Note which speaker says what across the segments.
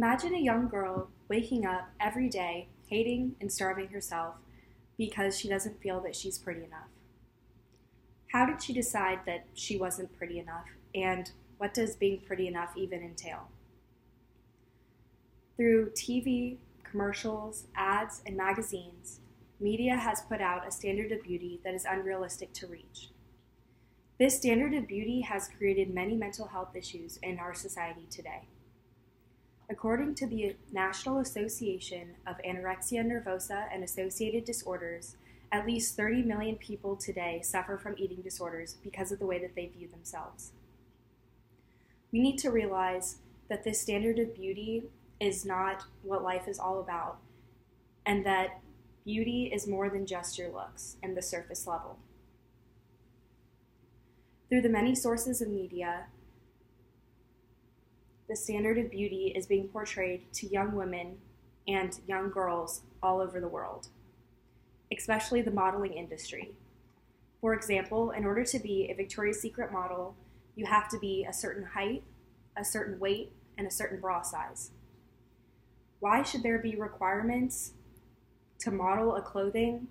Speaker 1: Imagine a young girl waking up every day, hating and starving herself because she doesn't feel that she's pretty enough. How did she decide that she wasn't pretty enough, and what does being pretty enough even entail? Through TV, commercials, ads, and magazines, media has put out a standard of beauty that is unrealistic to reach. This standard of beauty has created many mental health issues in our society today. According to the National Association of Anorexia Nervosa and Associated Disorders, at least 30 million people today suffer from eating disorders because of the way that they view themselves. We need to realize that this standard of beauty is not what life is all about, and that beauty is more than just your looks and the surface level. Through the many sources of media, the standard of beauty is being portrayed to young women and young girls all over the world, especially the modeling industry. For example, in order to be a Victoria's Secret model, you have to be a certain height, a certain weight, and a certain bra size. Why should there be requirements to model a clothing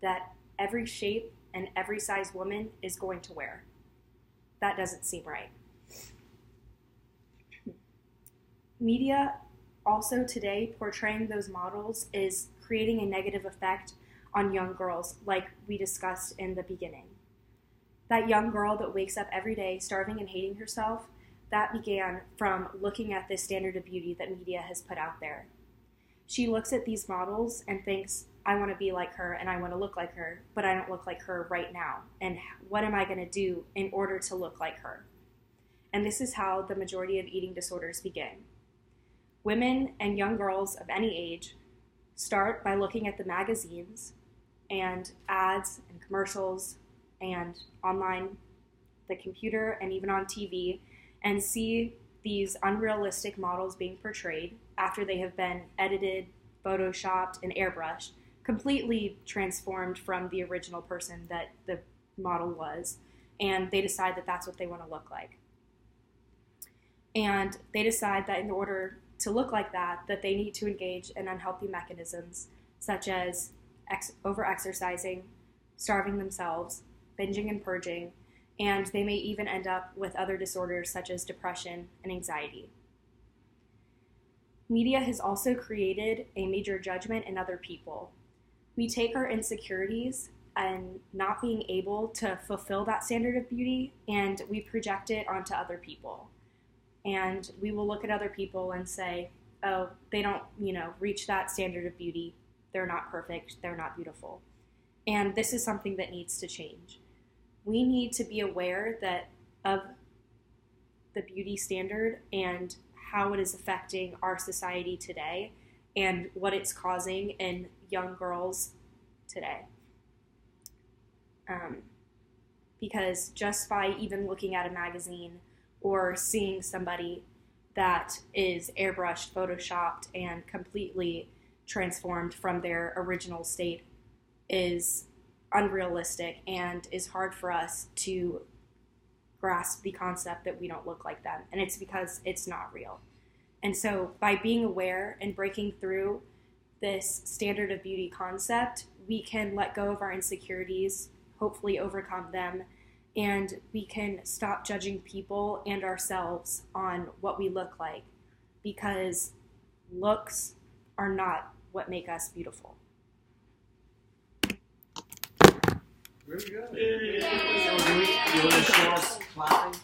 Speaker 1: that every shape and every size woman is going to wear? That doesn't seem right. Media also today portraying those models is creating a negative effect on young girls, like we discussed in the beginning. That young girl that wakes up every day starving and hating herself, that began from looking at this standard of beauty that media has put out there. She looks at these models and thinks, I want to be like her and I want to look like her, but I don't look like her right now. And what am I going to do in order to look like her? And this is how the majority of eating disorders begin. Women and young girls of any age start by looking at the magazines and ads and commercials and online, the computer, and even on TV, and see these unrealistic models being portrayed after they have been edited, photoshopped, and airbrushed, completely transformed from the original person that the model was, and they decide that that's what they want to look like. And they decide that in order to look like that they need to engage in unhealthy mechanisms such as over-exercising, starving themselves, binging and purging, and they may even end up with other disorders such as depression and anxiety. Media has also created a major judgment in other people. We take our insecurities and not being able to fulfill that standard of beauty, and we project it onto other people. And we will look at other people and say, oh, they don't, reach that standard of beauty. They're not perfect. They're not beautiful. And this is something that needs to change. We need to be aware of the beauty standard and how it is affecting our society today and what it's causing in young girls today. Because just by even looking at a magazine or seeing somebody that is airbrushed, photoshopped, and completely transformed from their original state is unrealistic and is hard for us to grasp the concept that we don't look like them. And it's because it's not real. And so by being aware and breaking through this standard of beauty concept, we can let go of our insecurities, hopefully overcome them, and we can stop judging people and ourselves on what we look like, because looks are not what make us beautiful.
Speaker 2: Very good. Yay. You want to show us clapping?